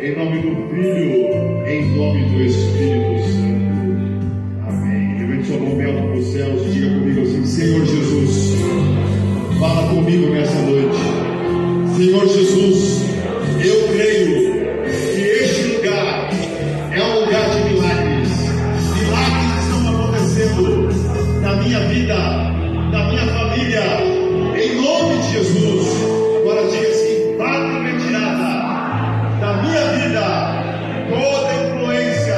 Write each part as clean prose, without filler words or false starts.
Em nome do Filho, em nome do Espírito Santo. Amém. Levante sua mão bela para os céus e diga comigo assim: Senhor Jesus, fala comigo nessa noite. Senhor Jesus, eu creio que este lugar é um lugar de milagres. Milagres estão acontecendo na minha vida, na minha família, em nome de Jesus. Agora diga assim: bate retirada da minha vida toda influência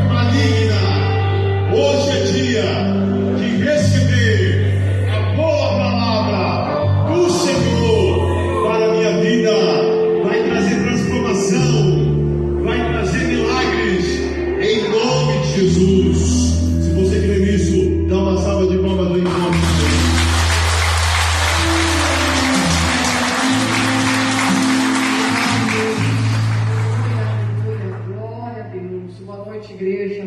maligna. Hoje é dia de receber a boa palavra do Senhor para a minha vida. Vai trazer transformação, vai trazer milagres em nome de Jesus. Se você crê nisso, dá uma salva de palmas em nome de Jesus. Glória a Deus. Boa noite, igreja.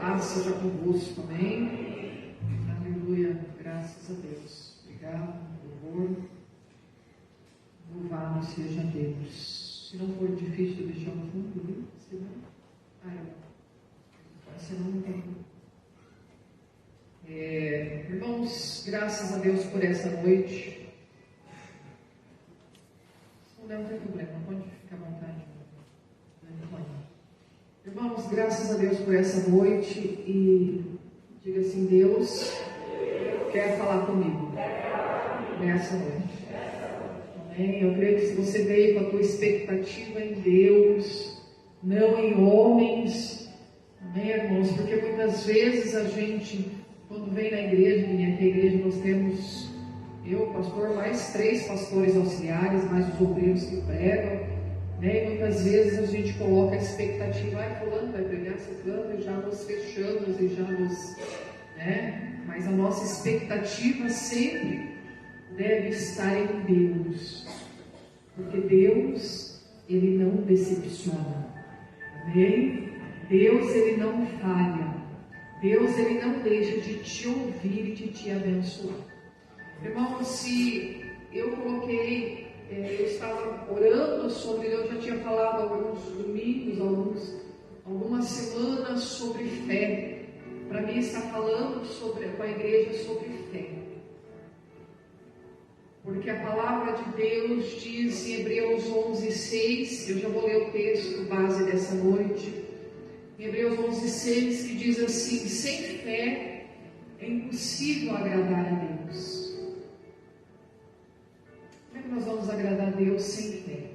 Paz seja convosco, amém. Aleluia. Graças a Deus. Obrigado, louvor. Louvado seja Deus. Se não for difícil, deixar no fundo, viu? Se não, senão não tem. Irmãos, graças a Deus por essa noite. Se não der, não tem problema, pode ficar à vontade. Irmãos, graças a Deus por essa noite. E diga assim: Deus quer falar comigo nessa noite. Amém? Eu creio que se você veio com a tua expectativa em Deus, não em homens, amém, irmãos? Porque muitas vezes a gente, quando vem na igreja, e aqui a igreja nós temos eu, pastor, mais 3 pastores auxiliares, mais os obreiros que pregam, né? E muitas vezes a gente coloca a expectativa: fulano vai pregar, ciclano, e já nos fechamos, e já nos, né? Mas a nossa expectativa sempre deve estar em Deus, porque Deus, Ele não decepciona, amém? Deus, Ele não falha. Deus, Ele não deixa de te ouvir e de te abençoar. Irmão, se eu coloquei, eu estava orando sobre, eu já tinha falado alguns domingos, algumas semanas sobre fé. Para mim está falando com a igreja sobre fé. Porque a palavra de Deus diz em Hebreus 11:6, eu já vou ler o texto base dessa noite. Em Hebreus 11:6, que diz assim: sem fé é impossível agradar a Deus. Como é que nós vamos agradar a Deus sem fé?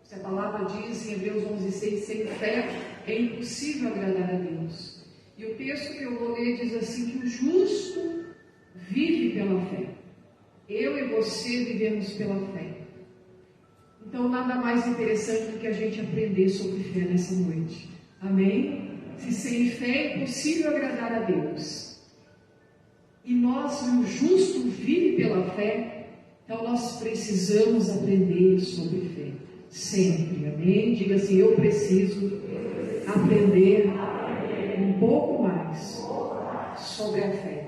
Se a palavra diz em Hebreus 11:6, sem fé é impossível agradar a Deus. E o texto que eu vou ler diz assim: que o justo vive pela fé. Eu e você vivemos pela fé. Então nada mais interessante do que a gente aprender sobre fé nessa noite. Amém? Se sem fé é impossível agradar a Deus, e nós, o justo vive pela fé, então nós precisamos aprender sobre fé, sempre, amém? Diga assim: eu preciso aprender um pouco mais sobre a fé.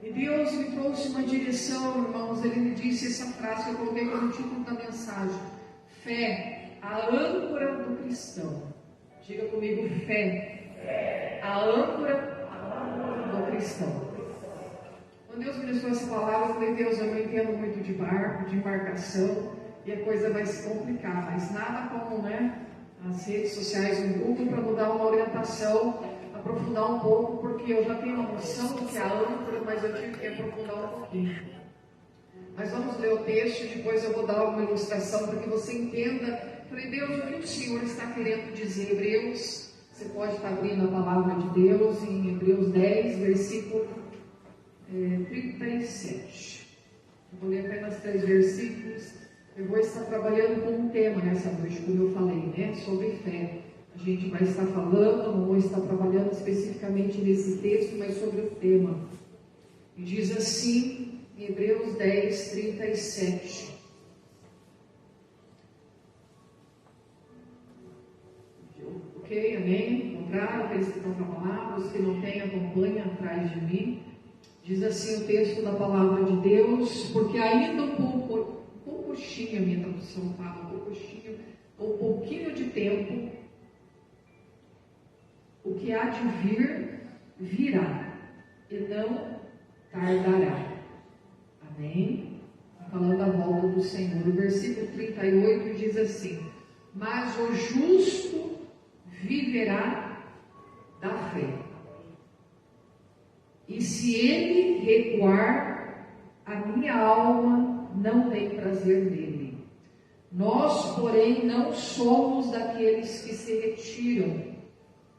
E Deus me trouxe uma direção, irmãos. Ele me disse essa frase que eu coloquei como título da mensagem: fé, a âncora do cristão. Diga comigo: fé, a âncora do cristão. Quando Deus me deixou essa palavra, eu falei: Deus, eu não entendo muito de barco, de embarcação, e a coisa vai se complicar, mas nada como, né, as redes sociais, um Google, para nos dar uma orientação, aprofundar um pouco, porque eu já tenho uma noção do que é a âncora, mas eu tive que aprofundar um pouquinho. Mas vamos ler o texto e depois eu vou dar uma ilustração para que você entenda. Falei: Deus, o que o Senhor está querendo dizer? Hebreus, você pode estar abrindo a palavra de Deus em Hebreus 10, versículo 37. Eu vou ler apenas 3 versículos. Eu vou estar trabalhando com um tema nessa noite, como eu falei, né? Sobre fé. A gente vai estar falando, não vou estar trabalhando especificamente nesse texto, mas sobre o tema. E diz assim, em Hebreus 10, 37. Ok, amém? Encontraram aqueles que estão com a palavra, os que não têm, acompanhem atrás de mim. Diz assim o texto da palavra de Deus: porque ainda um pouquinho, a minha tradução fala, um pouquinho, ou pouquinho de tempo, o que há de vir, virá, e não tardará. Amém? Falando a volta do Senhor. O versículo 38 diz assim: mas o justo viverá da fé. E se ele recuar, a minha alma não tem prazer nele. Nós, porém, não somos daqueles que se retiram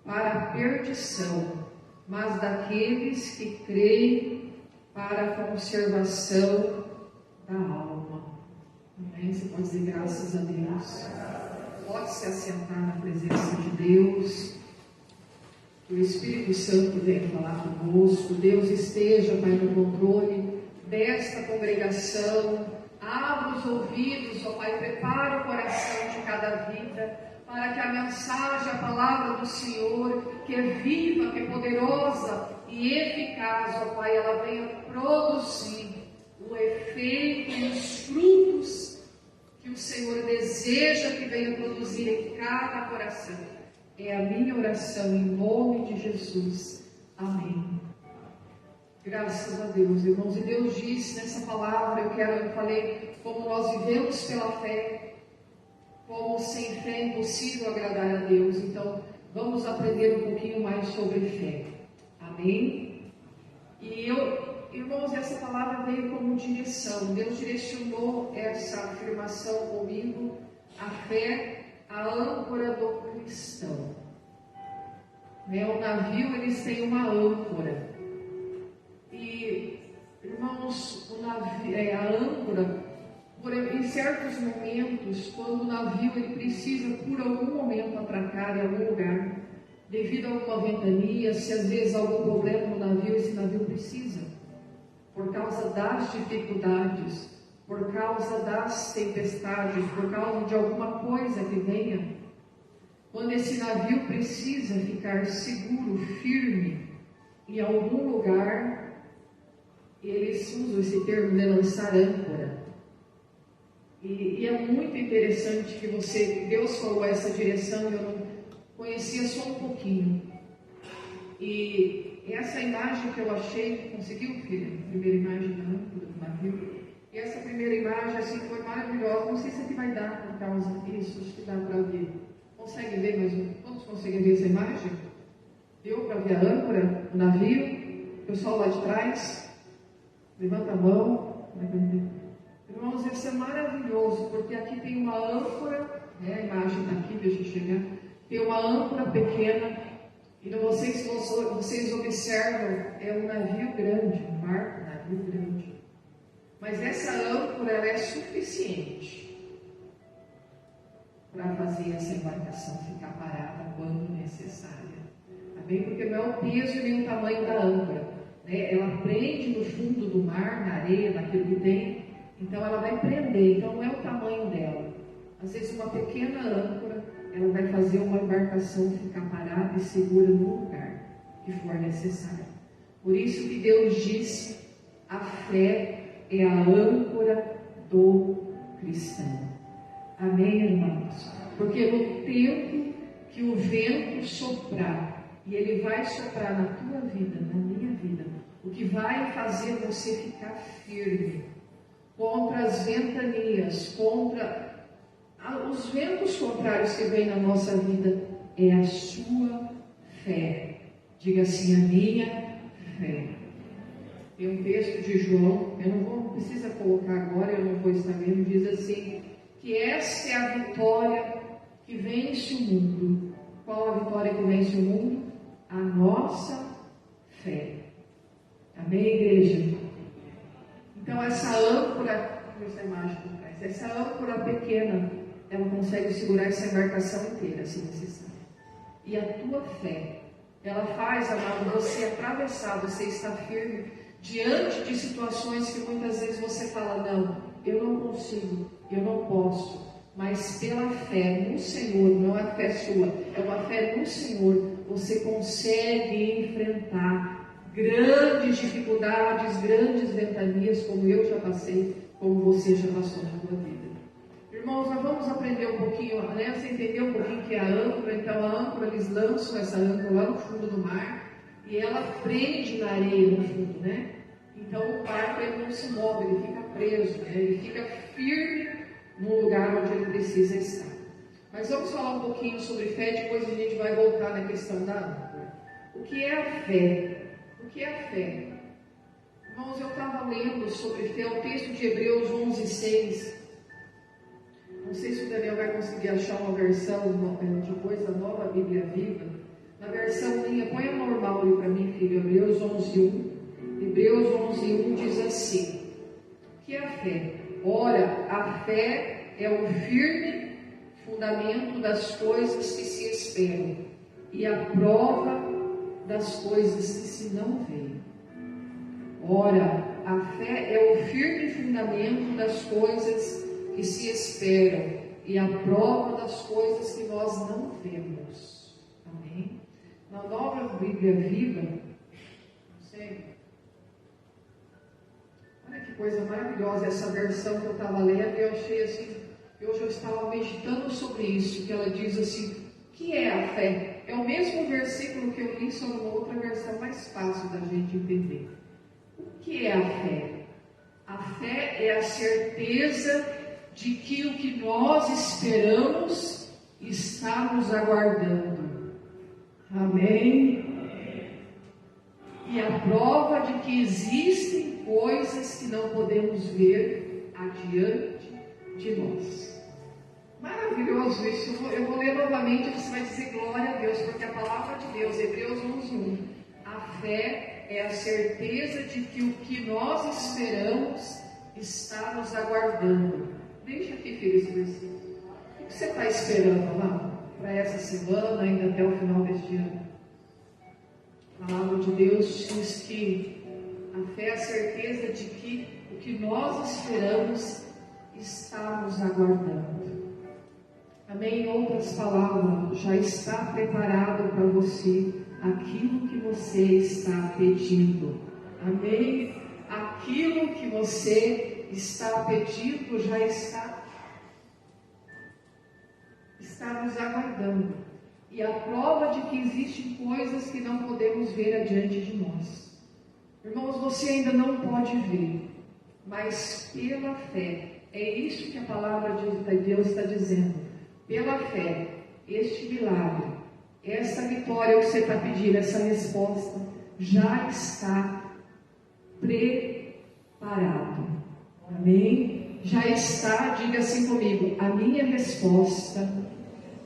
para a perdição, mas daqueles que creem para a conservação da alma. Amém? Você pode dizer graças a Deus. Pode se assentar na presença de Deus. Que o Espírito Santo venha falar conosco. Deus esteja, Pai, no controle desta congregação. Abra os ouvidos, ó Pai, prepara o coração de cada vida, para que a mensagem, a palavra do Senhor, que é viva, que é poderosa e eficaz, ó Pai, ela venha produzir o efeito e os frutos que o Senhor deseja que venha produzir em cada coração. É a minha oração em nome de Jesus. Amém. Graças a Deus, irmãos. E Deus disse nessa palavra, eu falei como nós vivemos pela fé, como sem fé é impossível agradar a Deus. Então, vamos aprender um pouquinho mais sobre fé. Amém? E irmãos, essa palavra veio como direção. Deus direcionou essa afirmação comigo. A fé, a âncora do cristão. O navio, eles têm uma âncora. E, irmãos, a âncora, em certos momentos, quando o navio ele precisa por algum momento atracar em algum lugar, devido a alguma ventania, se às vezes há algum problema no navio, esse navio precisa, por causa das dificuldades, por causa das tempestades, por causa de alguma coisa que venha, quando esse navio precisa ficar seguro, firme, em algum lugar, eles usam esse termo de lançar âncora. E é muito interessante que Deus falou essa direção, eu não conhecia só um pouquinho. E essa imagem que eu achei, conseguiu, filha? A primeira imagem da âncora do navio. E essa primeira imagem, assim, foi maravilhosa. Não sei se aqui vai dar por causa disso, acho que dá para ver. Consegue ver mais um? Todos conseguem ver essa imagem? Deu para ver a âncora, o navio? O pessoal lá de trás? Levanta a mão. Irmãos, isso é maravilhoso, porque aqui tem uma âncora, a imagem está aqui, deixa eu chegar. Tem uma âncora pequena, e vocês observam, é um navio grande, um barco, navio grande. Mas essa âncora, ela é suficiente para fazer essa embarcação ficar parada quando necessária. Tá bem? Porque não é o peso nem o tamanho da âncora. Ela prende no fundo do mar, na areia, naquilo que tem. Então ela vai prender, então não é o tamanho dela. Às vezes uma pequena âncora, ela vai fazer uma embarcação ficar parada e segura no lugar que for necessário. Por isso que Deus disse, a fé é a âncora do cristão. Amém, irmãos? Porque no tempo que o vento soprar, e ele vai soprar na tua vida, na minha vida, o que vai fazer você ficar firme contra as ventanias, contra os ventos contrários que vêm na nossa vida, é a sua fé. Diga assim, a minha fé. Tem um texto de João, não precisa colocar agora, eu não vou estar vendo, diz assim, que esta é a vitória que vence o mundo. Qual a vitória que vence o mundo? A nossa fé. Amém, igreja? Então essa âncora, essa imagem por trás, essa âncora pequena, ela consegue segurar essa embarcação inteira, se necessário. E a tua fé, ela faz, amado, você atravessar, você estar firme diante de situações que muitas vezes você fala, não, eu não consigo, eu não posso, mas pela fé no Senhor, não é a fé sua, é uma fé no Senhor, você consegue enfrentar grandes dificuldades, grandes ventanias, como eu já passei, como você já passou na sua vida. Irmãos, nós vamos aprender um pouquinho, né? Você entendeu um pouquinho o que é a âncora. Então a âncora, eles lançam essa âncora lá no fundo do mar e ela prende na areia no fundo, né? Então o barco ele não se move, ele fica preso, né? Ele fica firme no lugar onde ele precisa estar. Mas vamos falar um pouquinho sobre fé, depois a gente vai voltar na questão da âncora. O que é a fé? O que é a fé? Irmãos, eu estava lendo sobre fé, o texto de Hebreus 11:6. Não sei se o Daniel vai conseguir achar uma versão depois da Nova Bíblia Viva. Na versão linha, põe a normal ali para mim, filho. Hebreus 11:1. Hebreus 11:1 diz assim: o que é a fé? Ora, a fé é o firme fundamento das coisas que se esperam e a prova das coisas que se não veem. Ora, a fé é o firme fundamento das coisas que se esperam e a prova das coisas que nós não vemos. Amém? Na Nova Bíblia Viva, não sei, olha que coisa maravilhosa essa versão que eu estava lendo e eu achei assim, hoje eu estava meditando sobre isso, que ela diz assim, o que é a fé? É o mesmo versículo que eu li, só numa outra versão mais fácil da gente entender. O que é a fé? A fé é a certeza de que o que nós esperamos está nos aguardando. Amém? E a prova de que existem coisas que não podemos ver adiante de nós. Maravilhoso isso. Eu vou ler novamente, você vai dizer glória a Deus, porque a palavra de Deus, Hebreus 11:1, a fé é a certeza de que o que nós esperamos está nos aguardando. Deixa aqui, filho, esse versículo. O que você está esperando lá para essa semana, ainda até o final deste ano? A palavra de Deus diz que a fé é a certeza de que o que nós esperamos está nos aguardando. Amém? Em outras palavras, já está preparado para você aquilo que você está pedindo. Amém? Aquilo que você está pedindo já está nos aguardando. E a prova de que existem coisas que não podemos ver adiante de nós. Irmãos, você ainda não pode ver, mas pela fé, é isso que a palavra de Deus está dizendo. Pela fé, este milagre, essa vitória que você está pedindo, essa resposta, já está preparado. Amém? Já está, diga assim comigo, a minha resposta,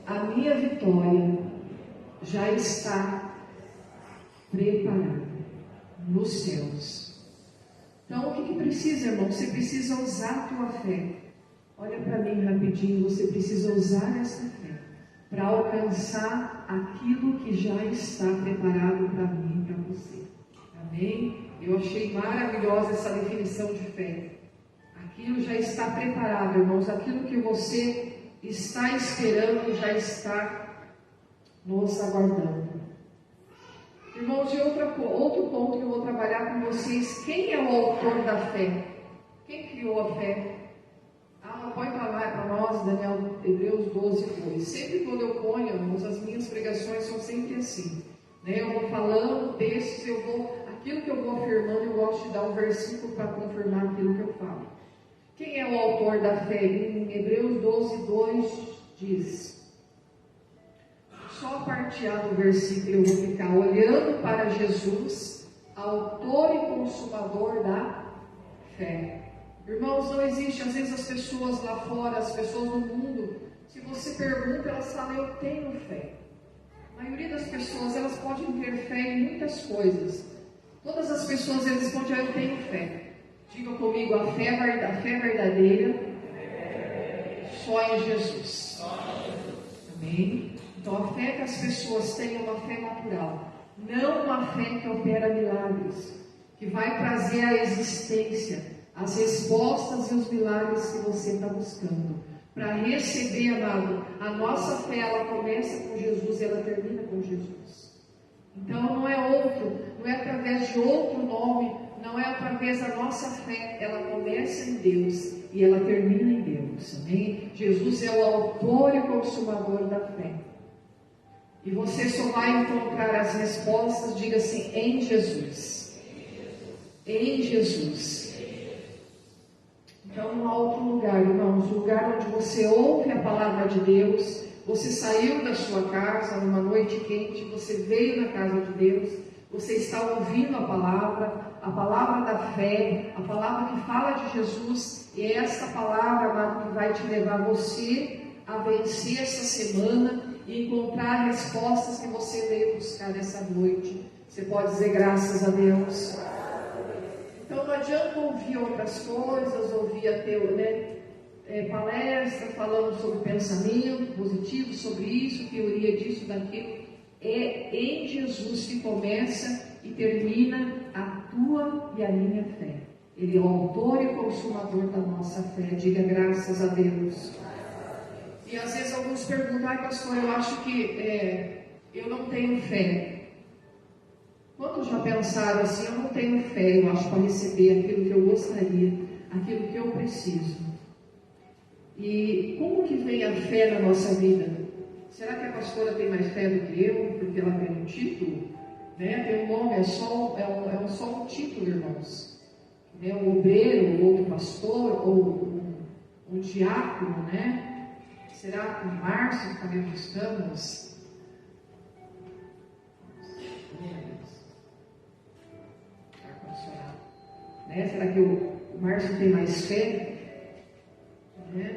a minha vitória já está preparada nos céus. Então o que precisa, irmão? Você precisa usar a tua fé. Olha para mim rapidinho, você precisa usar essa fé para alcançar aquilo que já está preparado para mim e para você. Amém? Eu achei maravilhosa essa definição de fé. Aquilo já está preparado, irmãos. Aquilo que você está esperando já está nos aguardando. Irmãos, e outro ponto que eu vou trabalhar com vocês. Quem é o autor da fé? Quem criou a fé? Põe para nós, Daniel, Hebreus 12:2. Sempre quando eu ponho, irmãos, as minhas pregações são sempre assim. Né? Eu vou falando textos, aquilo que eu vou afirmando, eu gosto de dar um versículo para confirmar aquilo que eu falo. Quem é o autor da fé? Em Hebreus 12:2 diz, só a parte A do versículo eu vou ficar olhando para Jesus, autor e consumador da fé. Irmãos, não existe, às vezes as pessoas lá fora, as pessoas no mundo, se você pergunta, elas falam, eu tenho fé. A maioria das pessoas, elas podem ter fé em muitas coisas. Todas as pessoas, eles respondem, eu tenho fé. Diga comigo, a fé verdadeira só em Jesus. Amém? Então a fé que as pessoas têm é uma fé natural, não uma fé que opera milagres, que vai trazer à existência as respostas e os milagres que você está buscando. Para receber, amado, a nossa fé, ela começa com Jesus e ela termina com Jesus. Então não é através de outro nome, não é outra vez a nossa fé, ela começa em Deus e ela termina em Deus, amém? Jesus é o autor e consumador da fé. E você só vai encontrar as respostas, diga assim, em Jesus. Em Jesus. Então não há outro lugar, irmãos, o lugar onde você ouve a palavra de Deus, você saiu da sua casa numa noite quente, você veio na casa de Deus, você está ouvindo a palavra da fé, a palavra que fala de Jesus, e é essa palavra, amado, que vai te levar você a vencer essa semana e encontrar respostas que você veio buscar nessa noite. Você pode dizer graças a Deus. Então não adianta ouvir outras coisas, ouvir palestra falando sobre pensamento positivo, sobre isso, teoria disso, daquilo. É em Jesus que começa e termina a tua e a minha fé. Ele é o autor e consumador da nossa fé. Diga graças a Deus. E às vezes alguns perguntam, pastor, eu acho que eu não tenho fé. Quantos já pensaram assim, eu não tenho fé, eu acho, para receber aquilo que eu gostaria, aquilo que eu preciso. E como que vem a fé na nossa vida? Será que a pastora tem mais fé do que eu, porque ela tem um título? Né? Tem um nome, é só um título, irmãos. Um obreiro, ou outro pastor, ou um diácono, né? Será que o Márcio que também estamos? Né? Será que o Márcio tem mais fé?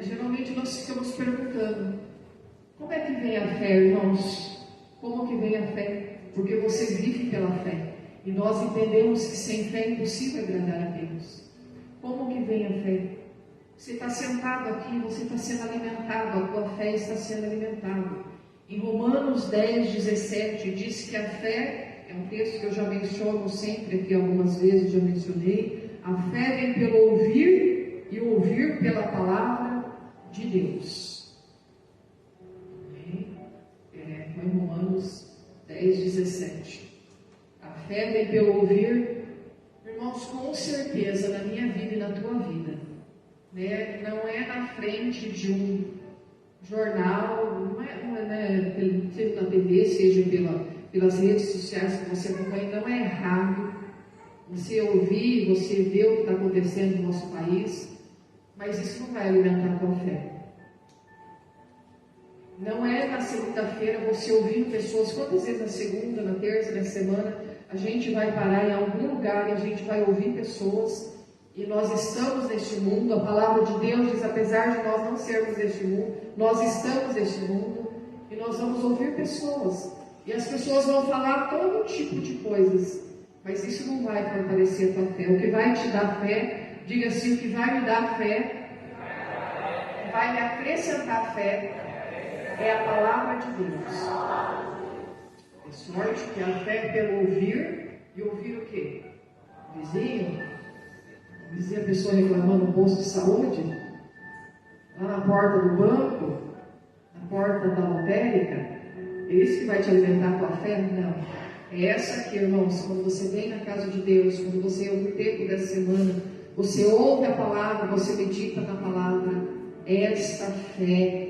Geralmente nós ficamos perguntando, como é que vem a fé, irmãos? Como que vem a fé? Porque você vive pela fé. E nós entendemos que sem fé é impossível agradar a Deus. Como que vem a fé? Você está sentado aqui, você está sendo alimentado, a tua fé está sendo alimentada. Em Romanos 10, 17, diz que a fé, é um texto que eu já menciono sempre aqui algumas vezes, já mencionei, a fé vem pelo ouvir e ouvir pela palavra de Deus. Foi em Romanos 10, 17. A fé vem pelo ouvir, irmãos, com certeza na minha vida e na tua vida. Não é na frente de um jornal, não é seja na TV, seja pelas redes sociais que você acompanha, não é errado você ouvir, você ver o que está acontecendo no nosso país, mas isso não vai alimentar a tua fé. Não é na segunda-feira você ouvindo pessoas, quantas vezes na segunda, na terça, na semana, a gente vai parar em algum lugar e a gente vai ouvir pessoas. E nós estamos neste mundo, a palavra de Deus diz, apesar de nós não sermos deste mundo, nós estamos neste mundo, e nós vamos ouvir pessoas, e as pessoas vão falar todo tipo de coisas, mas isso não vai fortalecer a tua fé. O que vai te dar fé, diga assim, o que vai me dar fé, vai me acrescentar fé, é a palavra de Deus. É sorte que a fé é pelo ouvir, e ouvir o quê? O vizinho? Dizia a pessoa reclamando no posto de saúde, lá na porta do banco, na porta da lotérica. É isso que vai te alimentar a tua fé? Não. É essa aqui, irmãos, quando você vem na casa de Deus, quando você ouve o tempo dessa semana, você ouve a palavra, você medita na palavra, esta fé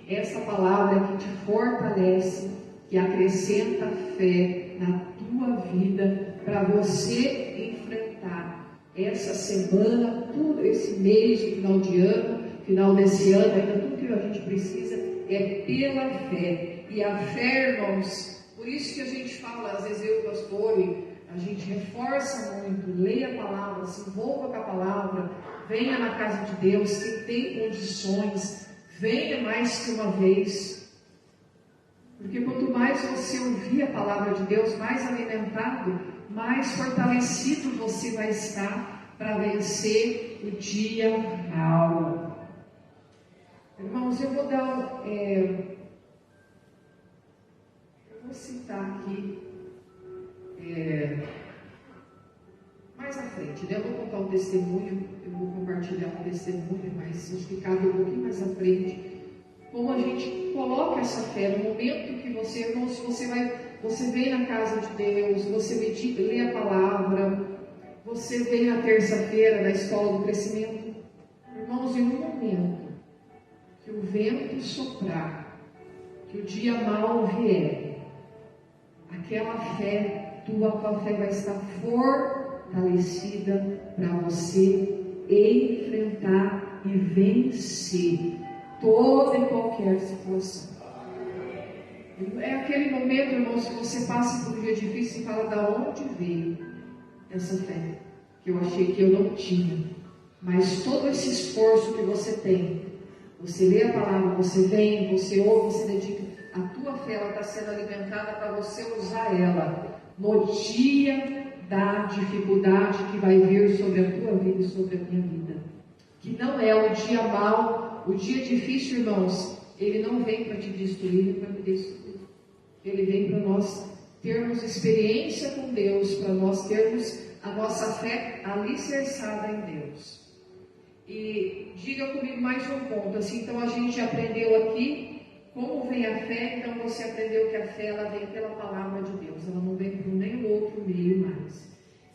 essa palavra que te fortalece, que acrescenta fé na tua vida, para você enfrentar essa semana, tudo esse mês, final de ano, final desse ano, ainda tudo que a gente precisa é pela fé. E a fé, irmãos, por isso que a gente fala, às vezes eu e o pastor, a gente reforça muito, leia a palavra, se envolva com a palavra, venha na casa de Deus, quem tem condições, venha mais que uma vez. Porque quanto mais você ouvir a palavra de Deus, mais alimentado, mais fortalecido você vai estar para vencer o dia mal. Irmãos, eu vou dar eu vou citar aqui mais à frente, né? Eu vou contar um testemunho, eu vou compartilhar um testemunho, mas acho que cabe um pouquinho mais à frente. Como a gente coloca essa fé no momento que você, irmão, se você vai você vem na casa de Deus, você medita, lê a palavra, você vem na terça-feira da escola do crescimento. Irmãos, em um momento que o vento soprar, que o dia mau vier, aquela fé, tua fé vai estar fortalecida para você enfrentar e vencer toda e qualquer situação. É aquele momento, irmãos, que você passa por um dia difícil e fala: da onde veio essa fé? Que eu achei que eu não tinha. Mas todo esse esforço que você tem, você lê a palavra, você vem, você ouve, você dedica, a tua fé está sendo alimentada para você usar ela no dia da dificuldade que vai vir sobre a tua vida e sobre a minha vida. Que não é o dia mau, o dia difícil, irmãos, ele não vem para te destruir, nem para me destruir. Ele vem para nós termos experiência com Deus, para nós termos a nossa fé alicerçada em Deus. E diga comigo mais um ponto, assim, então a gente aprendeu aqui como vem a fé, então você aprendeu que a fé ela vem pela palavra de Deus, ela não vem por nenhum outro meio mais.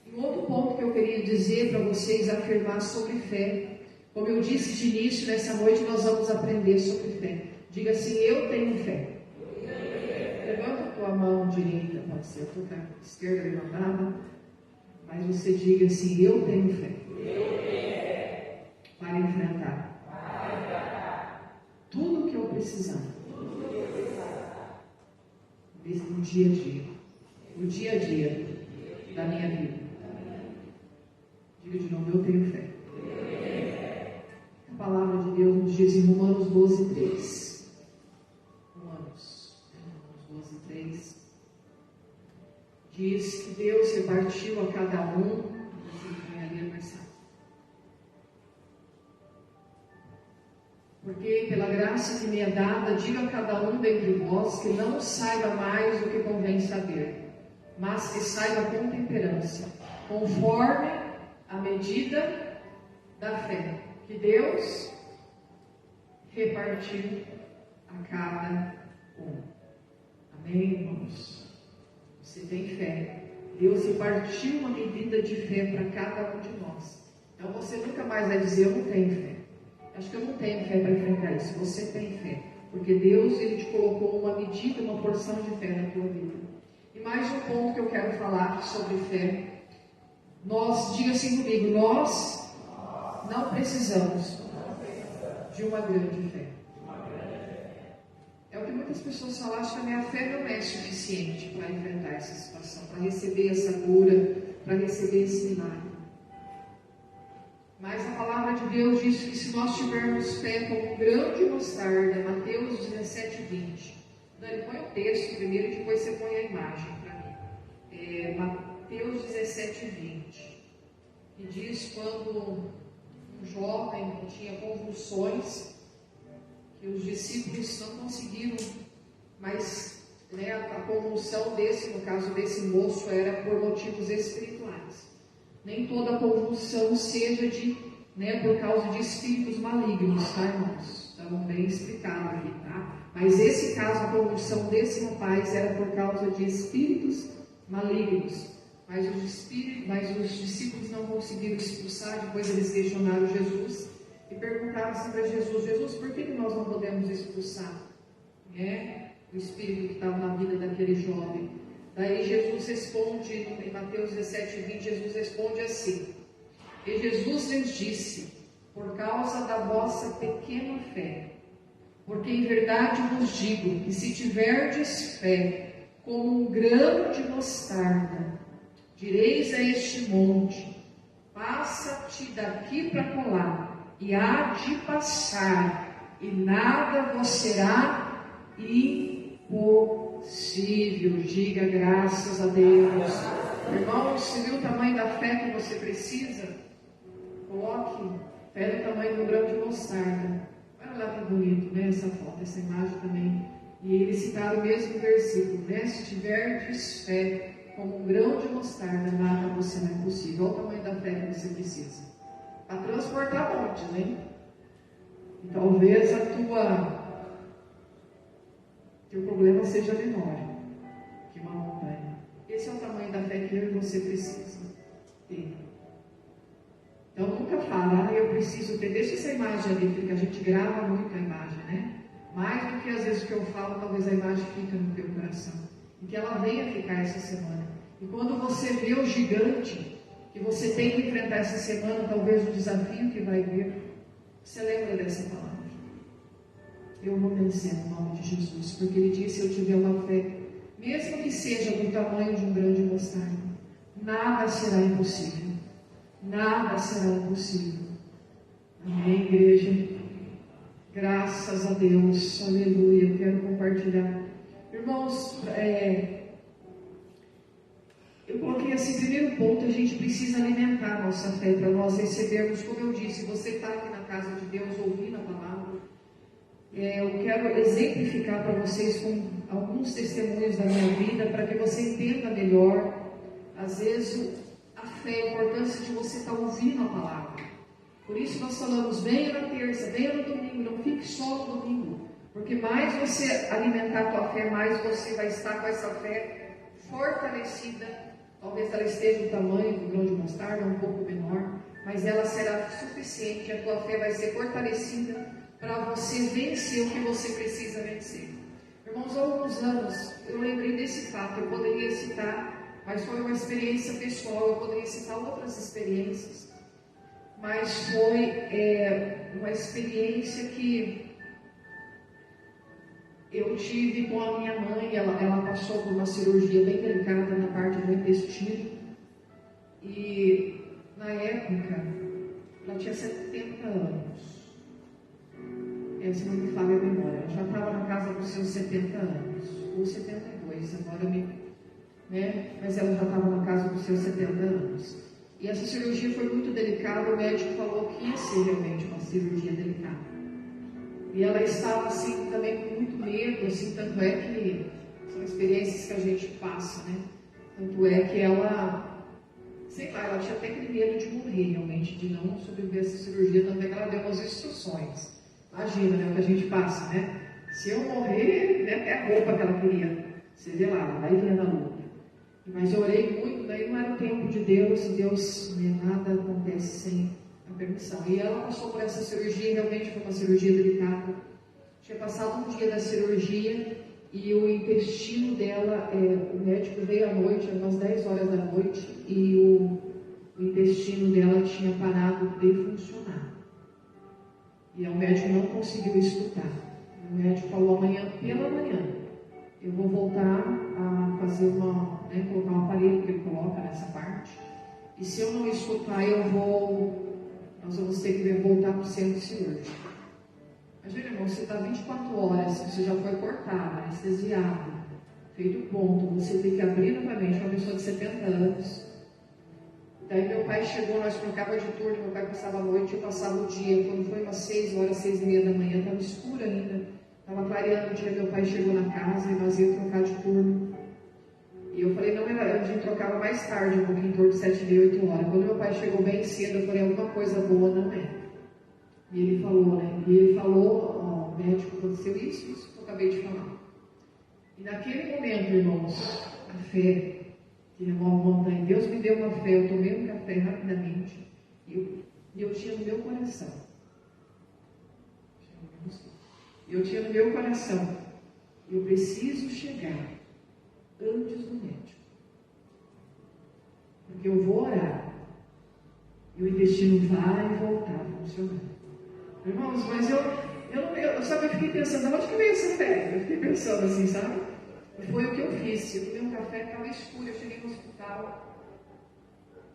E um outro ponto que eu queria dizer para vocês, afirmar sobre fé, como eu disse de início, nessa noite nós vamos aprender sobre fé. Diga assim: eu tenho fé. Levanta a tua mão direita, pode ser a tua esquerda levantada, mas você diga assim: eu tenho fé. Para enfrentar tudo que eu precisar no dia a dia da minha vida. Diga de novo: eu tenho fé. A palavra de Deus nos diz em Romanos 12:3. Romanos 12:3 diz que Deus repartiu a cada um. Porque pela graça que me é dada, diga a cada um dentre vós que não saiba mais do que convém saber, mas que saiba com temperança, conforme a medida da fé que Deus repartiu a cada um. Amém, irmãos? Você tem fé. Deus repartiu uma medida de fé para cada um de nós. Então você nunca mais vai dizer: eu não tenho fé. Acho que eu não tenho fé para enfrentar isso. Você tem fé, porque Deus ele te colocou uma medida, uma porção de fé na tua vida. E mais um ponto que eu quero falar sobre fé. Nós, diga assim comigo: nós não precisamos de uma grande fé. É o que muitas pessoas falam: acho que a minha fé não é suficiente para enfrentar essa situação, para receber essa cura, para receber esse milagre. Mas a palavra de Deus diz que se nós tivermos fé como um grão de mostarda, Mateus 17:20. Dani, põe o texto primeiro e depois você põe a imagem para mim. Mateus 17:20. Que diz quando um jovem que tinha convulsões, que os discípulos não conseguiram, mas a convulsão desse, no caso desse moço, era por motivos espirituais. Nem toda convulsão seja por causa de espíritos malignos, tá, irmãos? Estamos bem explicado aqui, tá? Mas esse caso, a convulsão desse rapaz era por causa de espíritos malignos. Mas os discípulos não conseguiram expulsar. Depois eles questionaram Jesus e perguntaram assim para Jesus: Jesus, por que nós não podemos expulsar o espírito que estava na vida daquele jovem? Daí Jesus responde, em Mateus 17:20, Jesus responde assim: e Jesus lhes disse: por causa da vossa pequena fé, porque em verdade vos digo que se tiverdes fé como um grão de mostarda, direis a este monte: passa-te daqui para colar, e há de passar, e nada vos será impossível. Diga graças a Deus. Irmãos, você viu o tamanho da fé que você precisa? Coloque fé do tamanho do grão de mostarda. Olha lá que bonito, né? Essa foto, essa imagem também. E eles citaram o mesmo versículo, né? Se tiverdes fé como um grão de mostarda, nada você não é possível. Olha o tamanho da fé que você precisa para transportar montes, né? E talvez teu problema seja menor, que uma montanha. Esse é o tamanho da fé que eu e você precisa ter. Então nunca fala, eu preciso ter, deixa essa imagem ali, porque a gente grava muito a imagem, né? Mais do que às vezes o que eu falo, talvez a imagem fica no teu coração. E que ela venha ficar essa semana. E quando você vê o gigante que você tem que enfrentar essa semana, talvez o desafio que vai vir, você lembra dessa palavra. Eu vou vencer no nome de Jesus, porque Ele disse, se eu tiver uma fé, mesmo que seja do tamanho de um grão de mostarda, nada será impossível. Nada será impossível. Amém, igreja? Graças a Deus. Aleluia. Eu quero compartilhar. Irmãos, eu coloquei assim, primeiro ponto, a gente precisa alimentar a nossa fé para nós recebermos, como eu disse, você está aqui na casa de Deus ouvindo a palavra. Eu quero exemplificar para vocês com alguns testemunhos da minha vida, para que você entenda melhor, às vezes, a fé, a importância de você estar ouvindo a palavra. Por isso nós falamos, venha na terça, venha no domingo, não fique só no domingo. Porque mais você alimentar a tua fé, mais você vai estar com essa fé fortalecida. Talvez ela esteja do tamanho do grão de mostarda, um pouco menor, mas ela será suficiente, a tua fé vai ser fortalecida para você vencer o que você precisa vencer. Irmãos, há alguns anos eu lembrei desse fato, eu poderia citar, mas foi uma experiência pessoal, eu poderia citar outras experiências, mas foi uma experiência que eu tive com a minha mãe. Ela passou por uma cirurgia bem delicada na parte do intestino, e na época ela tinha 70 anos. Se não me falha a memória, ela já estava na casa dos seus 70 anos, ou 72, agora mas ela já estava na casa dos seus 70 anos. E essa cirurgia foi muito delicada, o médico falou que ia ser realmente uma cirurgia delicada. E ela estava assim, também com muito medo, assim, tanto é que são experiências que a gente passa, né? Tanto é que ela, sei lá, ela tinha até aquele medo de morrer realmente, de não sobreviver a essa cirurgia, tanto é que ela deu umas instruções. Imagina, né, o que a gente passa, né? Se eu morrer, né, é a roupa que ela queria. Você vê lá, ela vai vendo a luta. Mas eu orei muito, daí não era o tempo de Deus, e Deus, nada acontece sem a permissão. E ela passou por essa cirurgia, realmente foi uma cirurgia delicada. Tinha passado um dia da cirurgia e o intestino dela, o médico veio à noite, umas 10 horas da noite, e o intestino dela tinha parado de funcionar. E o médico não conseguiu escutar. O médico falou, amanhã, pela manhã, eu vou voltar a fazer colocar um aparelho que ele coloca nessa parte. E se eu não escutar, nós vamos ter que voltar para o centro cirúrgico. Imagina, irmão, você está 24 horas, você já foi cortado, anestesiado, feito ponto, você tem que abrir novamente uma pessoa de 70 anos. Daí meu pai chegou, nós trocávamos de turno, meu pai passava a noite, eu passava o dia. Quando foi umas 6 horas, 6:30 da manhã, estava escuro ainda, estava clareando o dia, meu pai chegou na casa e nós íamos trocar de turno. E eu falei, não, a gente trocava mais tarde, um pouquinho em torno de 7:30, 8 horas. Quando meu pai chegou bem cedo, eu falei, alguma coisa boa não é. E ele falou, ó, o médico, aconteceu isso que eu acabei de falar. E naquele momento, irmãos, a fé que remove montanha, Deus me deu uma fé, eu tomei um café rapidamente, e eu tinha no meu coração, eu preciso chegar antes do médico, porque eu vou orar, e o intestino vai voltar a funcionar. Irmãos, mas eu fiquei pensando, onde que veio essa fé? Eu fiquei pensando assim, sabe? Foi o que eu fiz. Eu tomei um café, estava escuro, eu cheguei no hospital.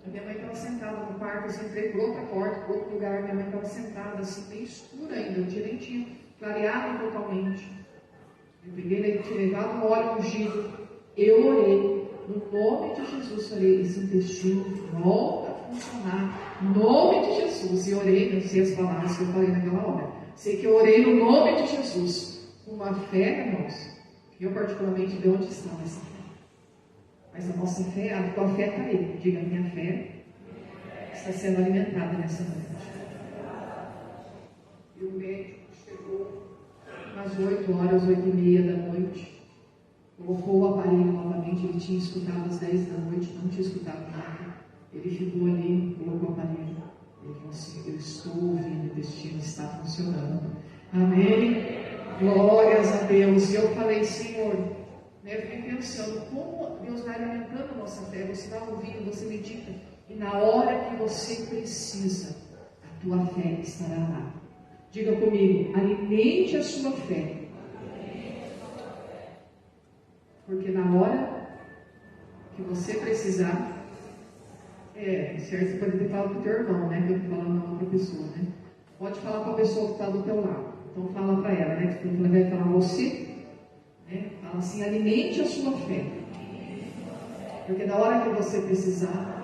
A minha mãe estava sentada no quarto, assim, entrei por outra porta, por outro lugar, minha mãe estava sentada, assim, bem escura ainda, nem tinha clareado totalmente. Eu peguei, tinha levado um óleo ungido, eu orei, no nome de Jesus, falei, esse intestino volta a funcionar, no nome de Jesus, e orei, não sei as palavras que eu falei naquela hora, sei que eu orei no nome de Jesus, com uma fé, irmãos. Eu particularmente, de onde está essa fé? Mas a nossa fé, a tua fé está aí. Diga, a minha fé está sendo alimentada nessa noite. E o médico chegou às 8 horas, 8:30 da noite, colocou o aparelho novamente. provavelmente ele tinha escutado às 10 da noite, não tinha escutado nada. Ele ficou ali, colocou o aparelho. Ele falou assim: eu estou ouvindo, o destino está funcionando. Amém? Glórias a Deus. E eu falei: Senhor, né, eu fiquei pensando como Deus vai alimentando a nossa fé. Você vai ouvindo, você medita, e na hora que você precisa, a tua fé estará lá. Diga comigo: alimente a sua fé. Porque na hora que você precisar, certo, você pode ter falado para o teu irmão, né? Que eu estou falando não para a pessoa, né? Pode falar para a pessoa que está do teu lado. Então fala para ela, né? Que ela vai falar você, né? Fala assim: alimente a sua fé. Porque na hora que você precisar,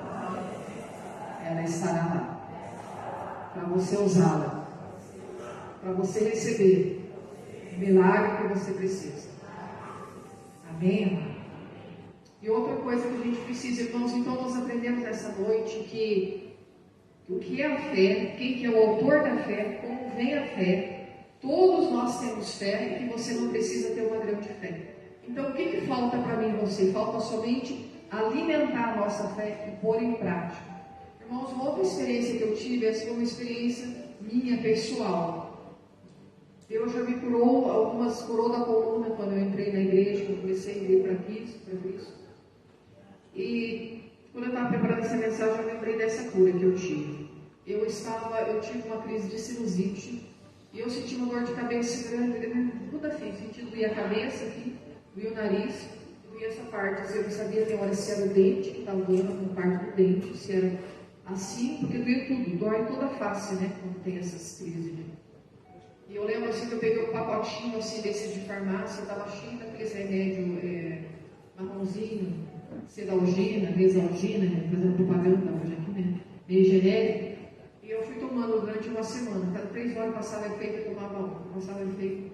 ela estará lá. Para você usá-la. Para você receber o milagre que você precisa. Amém, amado? E outra coisa que a gente precisa, irmãos, então nós aprendemos nessa noite que o que é a fé, quem que é o autor da fé, como vem a fé. Todos nós temos fé e que você não precisa ter uma grande fé. Então o que falta para mim e você? Falta somente alimentar a nossa fé e pôr em prática. Irmãos, uma outra experiência que eu tive, essa foi uma experiência minha, pessoal. Deus já me curou da coluna quando eu entrei na igreja, eu comecei a ir para Cristo. E quando eu estava preparando essa mensagem, eu lembrei dessa cura que eu tive. Eu tive uma crise de sinusite, e eu senti uma dor de cabeça grande, tudo assim, sentindo doía a cabeça aqui, doía o nariz, doía essa parte. Eu não sabia de hora se era o dente que estava doendo, uma parte do dente, se era assim, porque doía tudo, dói em toda a face, né, quando tem essas crises, né? E eu lembro assim que eu peguei um pacotinho assim desses de farmácia, estava cheio daqueles remédios marronzinho, Sedalgina, Mesalgina, fazendo propaganda hoje aqui, né? Meio genérico. E eu fui tomando durante uma semana. Cada 3 horas passava efeito, eu tomava um, passava efeito.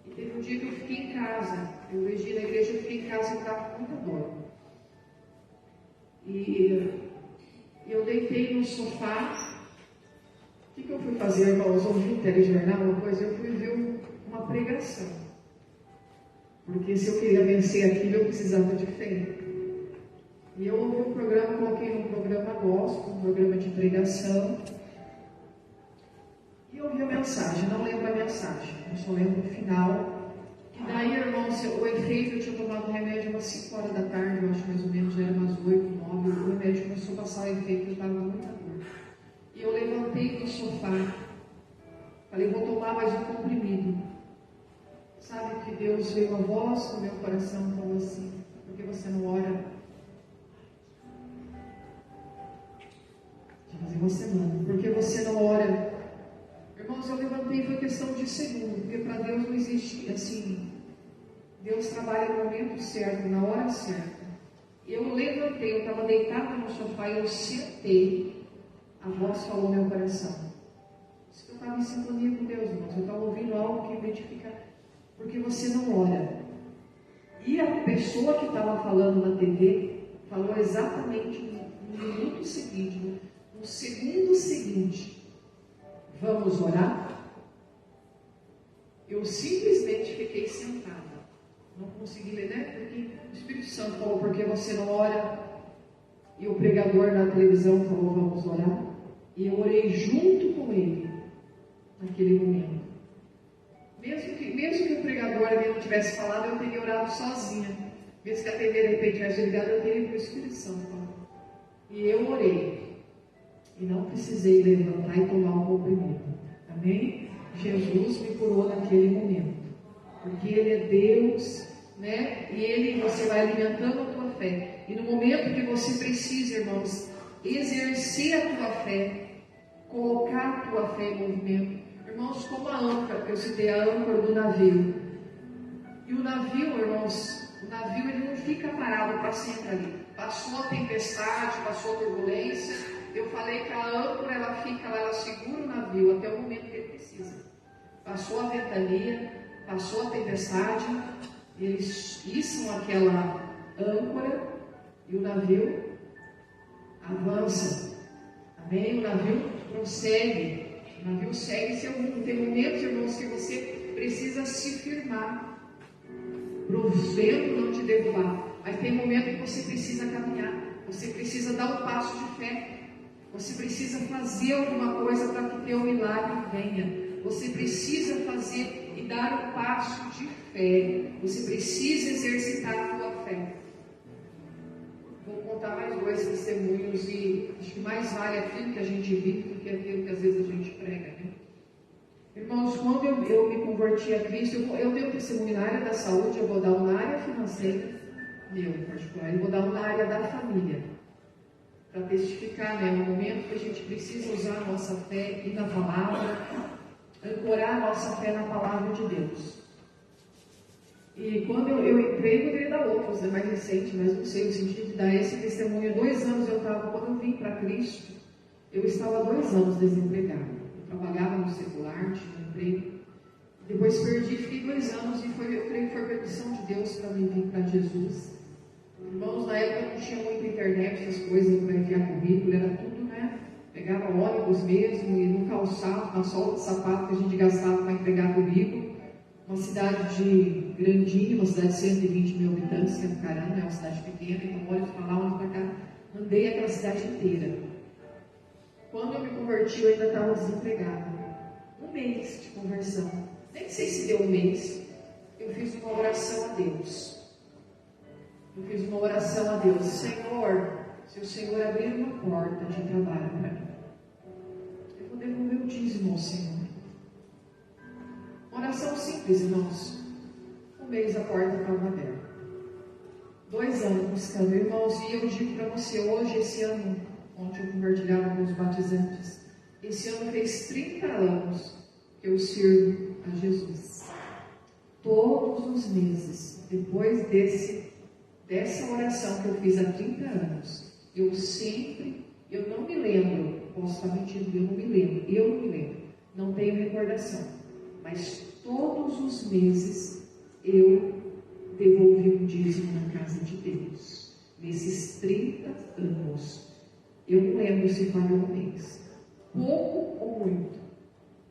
E teve um dia que eu fiquei em casa. Eu legi na igreja, eu fiquei em casa e estava com muita dor. E eu deitei no sofá. O que eu fui fazer, irmãos? Ouvi um telejornal, uma coisa, eu fui ver uma pregação. Porque se eu queria vencer aquilo, eu precisava de fé. E eu ouvi um programa, coloquei num programa gospel, um programa de pregação. E eu ouvi a mensagem, não lembro a mensagem, eu só lembro o final. E daí, irmãos, o efeito, eu tinha tomado um remédio umas 5 horas da tarde, eu acho mais ou menos, já era umas 8, 9, o remédio começou a passar o efeito, eu estava com muita dor. E eu levantei do sofá, falei: vou tomar mais um comprimido. Sabe que Deus veio uma voz no meu coração e falou assim: por que você não ora? Já fazia uma semana. Por que você não ora? Irmãos, eu levantei, foi questão de segundo, porque para Deus não existe assim. Deus trabalha no momento certo, na hora certa. Eu levantei, eu estava deitada no sofá e eu sentei. A voz falou no meu coração. Isso que eu estava em sintonia com Deus, irmãos. Eu estava ouvindo algo que me edifica. Porque você não ora. E a pessoa que estava falando na TV falou exatamente no minuto seguinte, no segundo seguinte: vamos orar? Eu simplesmente fiquei sentada. Não consegui ler, né? Porque o Espírito Santo falou: porque você não ora? E o pregador na televisão falou: vamos orar? E eu orei junto com ele naquele momento. Mesmo que o pregador ali não tivesse falado, eu teria orado sozinha. Mesmo que a TV de repente tivesse ligado, eu teria para o Espírito Santo. E eu orei. E não precisei levantar e tomar um comprimido. Amém? Jesus me curou naquele momento. Porque Ele é Deus, né? E você vai alimentando a tua fé. E no momento que você precisa, irmãos, exercer a tua fé, colocar a tua fé em movimento. Irmãos, como a âncora, eu citei a âncora do navio. E o navio, irmãos, ele não fica parado para sempre ali. Passou a tempestade, passou a turbulência. Eu falei que a âncora, ela fica lá, ela segura o navio até o momento que ele precisa. Passou a ventania, passou a tempestade, eles içam aquela âncora e o navio avança. Amém? O navio prossegue. O navio segue seu rumo. Tem momentos, irmãos, que você precisa se firmar para o vento não te derrubar. Mas Mas tem momento que você precisa caminhar, você precisa dar um passo de fé, você precisa fazer alguma coisa para que teu milagre venha. Você precisa fazer e dar um passo de fé. Você precisa exercitar a tua fé. Vou contar mais 2 testemunhos e acho que mais vale aquilo que a gente vive do que aquilo que às vezes a gente prega, né? Irmãos, quando eu me converti a Cristo, eu dei um testemunho na área da saúde, eu vou dar um na área financeira, meu em particular, eu vou dar um na área da família, para testificar, né? No momento que a gente precisa usar a nossa fé e na palavra, ancorar a nossa fé na palavra de Deus. E quando eu entrei, eu poderia dar outros, né? Mais recente, mas não sei, o sentido de dar esse testemunho. 2 anos eu estava, quando eu vim para Cristo, eu estava 2 anos desempregado. Eu trabalhava no secular, tinha um emprego. Depois perdi, fiquei 2 anos e eu creio que foi permissão de Deus para me vir para Jesus. Irmãos, na época não tinha muita internet, essas coisas para enviar currículo, era tudo, né? Pegava ônibus mesmo e no calçado, na sola de sapato que a gente gastava para entregar currículo. Uma cidade grandinha, uma cidade de 120 mil habitantes, que é do caramba, é uma cidade pequena, então olha para lá, olha para cá, andei aquela cidade inteira. Quando eu me converti, eu ainda estava desempregada. 1 mês de conversão, nem sei se deu 1 mês, eu fiz uma oração a Deus. Senhor, se o Senhor abrir uma porta de trabalho para mim, eu vou devolver o dízimo ao Senhor. Oração simples, irmãos. 1 mês a porta estava aberta. 2 anos buscando, irmãos, e eu digo para você hoje, esse ano, ontem eu compartilhava com os batizantes, esse ano fez 30 anos que eu sirvo a Jesus. Todos os meses, depois dessa oração que eu fiz há 30 anos, eu não me lembro, posso estar mentindo, eu não me lembro, não tenho recordação, mas todos os meses eu devolvi um dízimo na casa de Deus, nesses 30 anos, eu não lembro se falhou 1 mês, pouco ou muito.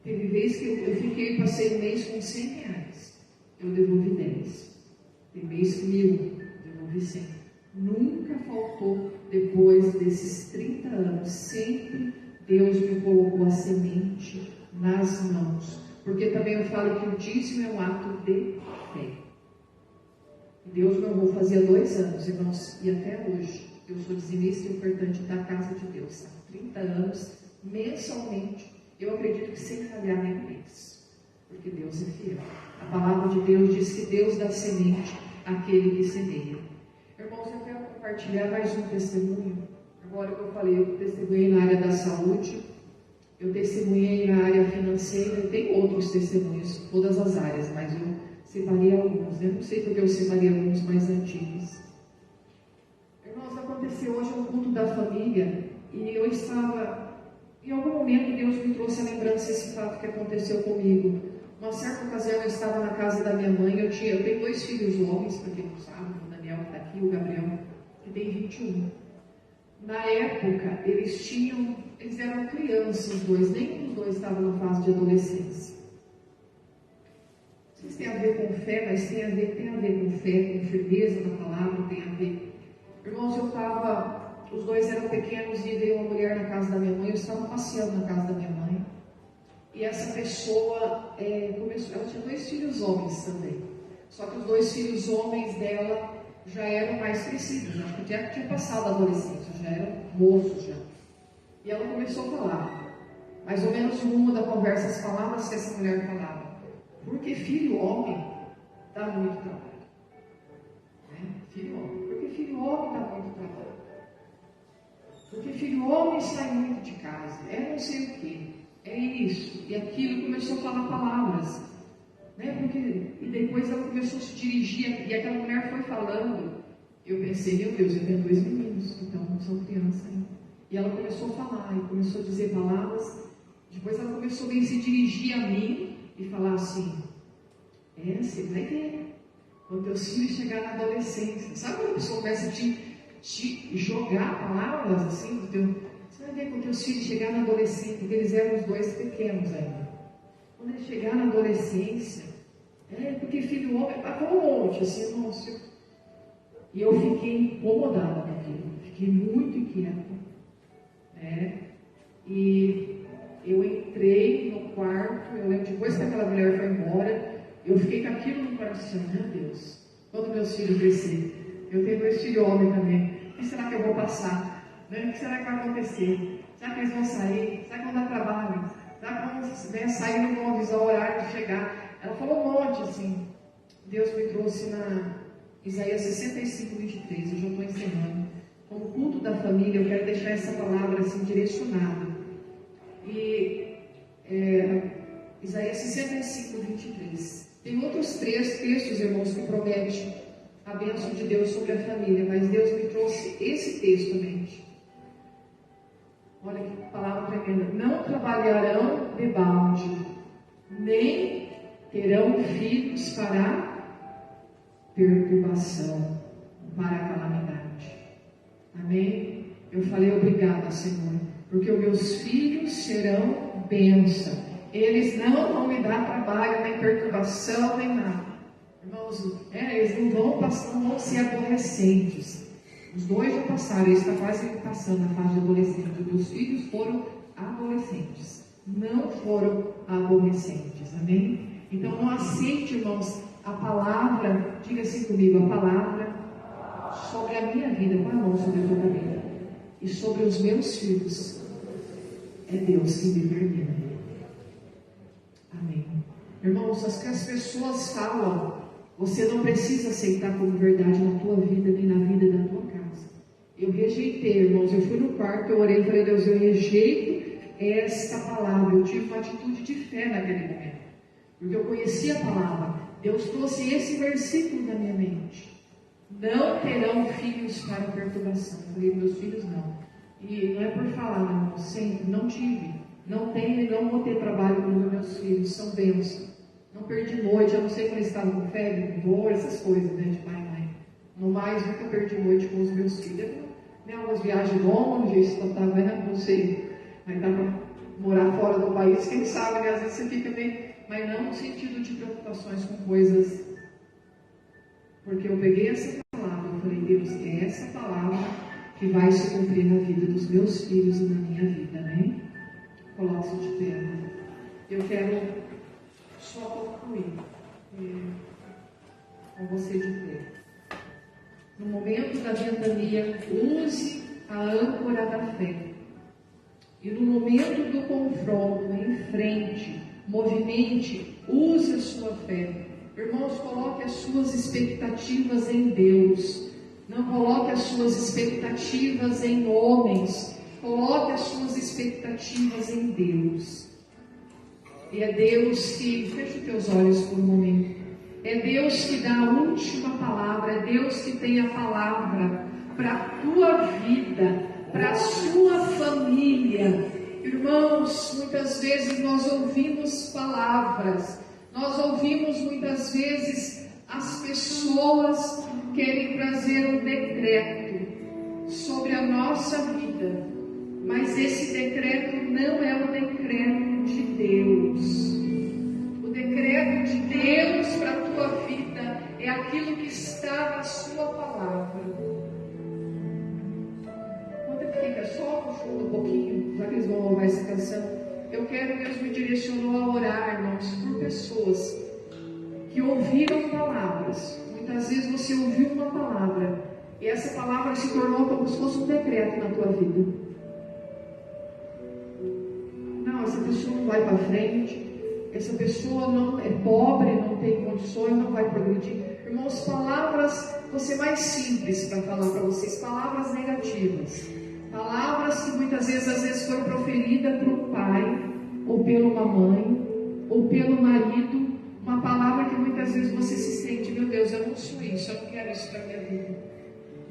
Teve vez que passei 1 mês com R$100, eu devolvi 10, tem mês que 1.000, devolvi 100. Nunca faltou, depois desses 30 anos, sempre Deus me colocou a semente nas mãos, porque também eu falo que o dízimo é um ato de fé. Deus me honrou fazia 2 anos, irmãos, e até hoje eu sou dizimista e ofertante da casa de Deus, há 30 anos, mensalmente, eu acredito que sem falhar nem 1 mês, porque Deus é fiel. A palavra de Deus diz que Deus dá semente àquele que semeia. Irmãos, eu quero compartilhar mais um testemunho. Agora que eu falei, eu testemunhei na área da saúde, eu testemunhei na área financeira, eu tenho outros testemunhos, todas as áreas, mas eu separei alguns. Eu não sei porque eu separei alguns mais antigos. Irmãos, aconteceu hoje um culto da família e eu estava, em algum momento Deus me trouxe a lembrança desse fato que aconteceu comigo. Uma certa ocasião eu estava na casa da minha mãe, eu tenho 2 filhos homens, para quem não sabe, o Daniel que está aqui, o Gabriel, que tem 21. Na época, eles eram crianças, os 2, nenhum dos 2 estava na fase de adolescência. Não sei se tem a ver com fé, mas tem a ver com fé, com firmeza na palavra, tem a ver. Irmãos, os 2 eram pequenos e veio uma mulher na casa da minha mãe, eu estava passeando na casa da minha mãe. E essa pessoa ela tinha 2 filhos homens também. Só que os 2 filhos homens dela já eram mais crescidos, já tinha passado a adolescência, já eram moços já. E ela começou a falar, mais ou menos no rumo da conversa, as palavras que essa mulher falava. Porque filho homem dá muito trabalho. Né? Filho homem. Porque filho homem dá muito trabalho. Porque filho homem sai muito de casa. É não sei o quê. É isso. E aquilo, começou a falar palavras. Né? E depois ela começou a se dirigir. E aquela mulher foi falando. Eu pensei, meu Deus, eu tenho 2 meninos. Então não são crianças ainda. E ela começou a falar. E começou a dizer palavras. Depois ela começou a se dirigir a mim. E falar assim, você vai ver, quando teus filhos chegar na adolescência, sabe quando a pessoa começa a te jogar palavras assim, você vai ver quando teus filhos chegar na adolescência, porque eles eram os 2 pequenos ainda, quando eles chegar na adolescência, porque filho homem, falou um monte, assim, nossa, E eu fiquei incomodada com aquilo, fiquei muito inquieta, né? E eu entrei no quarto, eu lembro, depois que aquela mulher foi embora, eu fiquei com aquilo no coração. Meu Deus, quando meus filhos crescerem, eu tenho 2 filhos homens também, o que será que eu vou passar? Né? O que será que vai acontecer? Será que eles vão sair? Será que vão dar trabalho? Será que vão sair e não vão avisar o horário de chegar? Ela falou um monte assim. Deus me trouxe na Isaías 65, 23, eu já estou encerrando. Como culto da família, eu quero deixar essa palavra assim direcionada. E Isaías 65, 23. Tem outros 3 textos, irmãos, que prometem a bênção de Deus sobre a família, mas Deus me trouxe esse texto à mente. Olha que palavra tremenda. Não trabalharão debalde, nem terão filhos para perturbação, para a calamidade. Amém? Eu falei obrigada, Senhor, porque os meus filhos serão bênção. Eles não vão me dar trabalho, nem perturbação, nem nada. Irmãos, eles não vão ser adolescentes. Os 2 já passaram, eles estão quase passando a fase de adolescente. Os meus filhos foram adolescentes, não foram adolescentes. Amém? Então não aceite, irmãos, a palavra, diga assim comigo, a palavra sobre a minha vida, com a mão sobre a tua vida e sobre os meus filhos, é Deus que determina. Amém. Irmãos, as que as pessoas falam, você não precisa aceitar como verdade na tua vida, nem na vida da tua casa. Eu rejeitei, irmãos, eu fui no quarto, eu orei e falei, Deus, eu rejeito esta palavra. Eu tive uma atitude de fé naquele momento, porque eu conhecia a palavra. Deus trouxe esse versículo na minha mente. Não terão filhos para perturbação. Eu falei, meus filhos não. E não é por falar, irmão, sempre, não tive, não tenho e não vou ter trabalho com os meus filhos, são bênçãos. Não perdi noite, eu não sei quando eles estavam com febre, com dor, essas coisas, né, de pai e mãe. No mais, nunca perdi noite com os meus filhos. Né, umas viagens longe, eu estava, não sei, aí estava morar fora do país, quem sabe, né, às vezes você fica meio, mas não no sentido de preocupações com coisas, porque eu peguei essa palavra, eu falei, Deus, é essa palavra que vai se cumprir na vida dos meus filhos e na minha vida, amém? Coloque-se de pé. Eu quero só concluir com você de pé. No momento da ventania, use a âncora da fé. E no momento do confronto, enfrente, movimente, use a sua fé. Irmãos, coloque as suas expectativas em Deus. Não coloque as suas expectativas em homens. Coloque as suas expectativas em Deus. E é Deus que, feche os teus olhos por um momento. É Deus que dá a última palavra. É Deus que tem a palavra para a tua vida, para a sua família. Irmãos, muitas vezes nós ouvimos palavras. Nós ouvimos muitas vezes as pessoas querem trazer um decreto sobre a nossa vida, mas esse decreto não é o decreto de Deus. O decreto de Deus para a tua vida é aquilo que está na sua palavra. Quando fica só um pouquinho, já que eles vão louvar essa canção, Deus me direcionou a orar, irmãos, por pessoas que ouviram palavras. Muitas vezes você ouviu uma palavra e essa palavra se tornou como se fosse um decreto na tua vida. Não, essa pessoa não vai para frente, essa pessoa não é pobre, não tem condições, não vai progredir. Irmãos, palavras, vou ser mais simples para falar para vocês, palavras negativas. Palavras que muitas vezes, às vezes foram proferidas por um pai, ou pela uma mãe, ou pelo marido. Uma palavra que muitas vezes você se sente, meu Deus, eu não sou isso, eu não quero isso para a minha vida.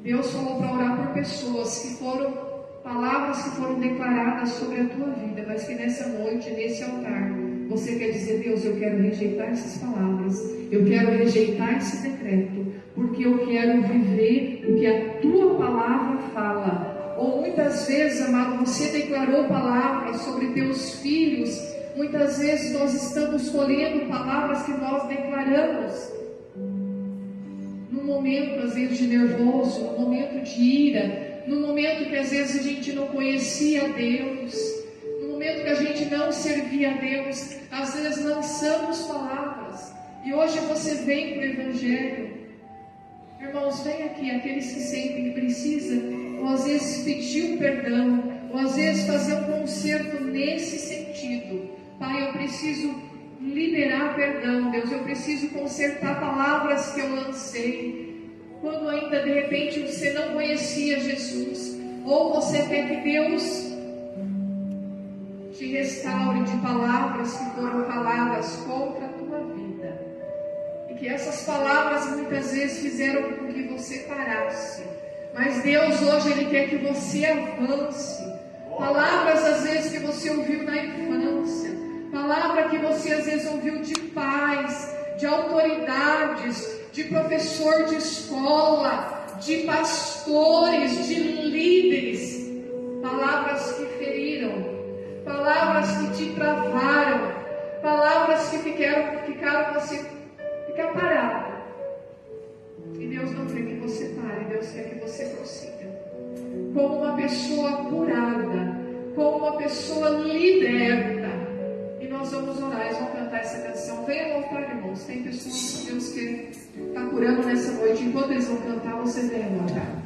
Deus falou para orar por pessoas que foram, palavras que foram declaradas sobre a tua vida, mas que nessa noite, nesse altar, você quer dizer, Deus, eu quero rejeitar essas palavras, eu quero rejeitar esse decreto, porque eu quero viver o que a tua palavra fala. Ou muitas vezes, amado, você declarou palavras sobre teus filhos. Muitas vezes nós estamos colhendo palavras que nós declaramos no momento momento, às vezes, de nervoso, no momento de ira, no momento que às vezes a gente não conhecia a Deus, no momento que a gente não servia a Deus, às vezes lançamos palavras, e hoje você vem para o Evangelho. Irmãos, vem aqui, aqueles que sentem que precisa, ou às vezes pedir um perdão, ou às vezes fazer um conserto nesse sentido. Pai, eu preciso liberar perdão, Deus, eu preciso consertar palavras que eu lancei, quando ainda de repente você não conhecia Jesus, ou você quer que Deus te restaure de palavras que foram faladas contra a tua vida, e que essas palavras muitas vezes fizeram com que você parasse, mas Deus hoje Ele quer que você avance. Palavras às vezes que você ouviu na infância, palavra que você às vezes ouviu de pais, de autoridades, de professor de escola, de pastores, de líderes, palavras que feriram, palavras que te travaram, palavras que ficaram você ficar parado. E Deus não quer que você pare, Deus quer que você prossiga como uma pessoa curada, como uma pessoa liberta. E nós vamos orar, eles vão cantar essa canção. Venha ao altar, irmãos. Tem pessoas que Deus quer estar curando nessa noite. Enquanto eles vão cantar, você venha ao altar.